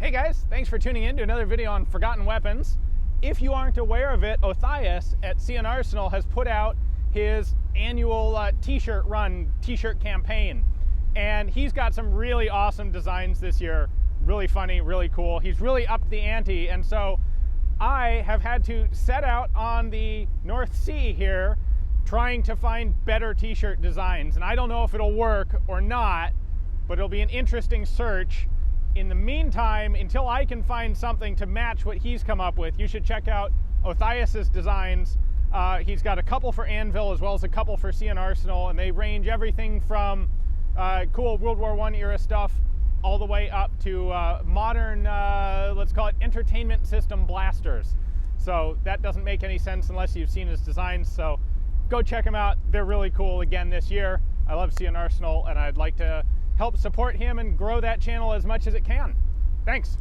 Hey guys, thanks for tuning in to another video on forgotten weapons. If you aren't aware of it, Othais at C&Rsenal has put out his annual t-shirt run, t-shirt campaign. And he's got some really awesome designs this year. Really funny, really cool. He's really upped the ante. And so I have had to set out on the North Sea here trying to find better t-shirt designs. And I don't know if it'll work or not, but it'll be an interesting search. In the meantime, until I can find something to match what he's come up with, you should check out Otheis's designs. He's got a couple for Anvil as well as a couple for C&Rsenal, and they range everything from cool World War I era stuff all the way up to modern, let's call it entertainment system blasters. So that doesn't make any sense unless you've seen his designs. So go check them out. They're really cool again this year. I love C&Rsenal, and I'd like to help support him and grow that channel as much as it can. Thanks.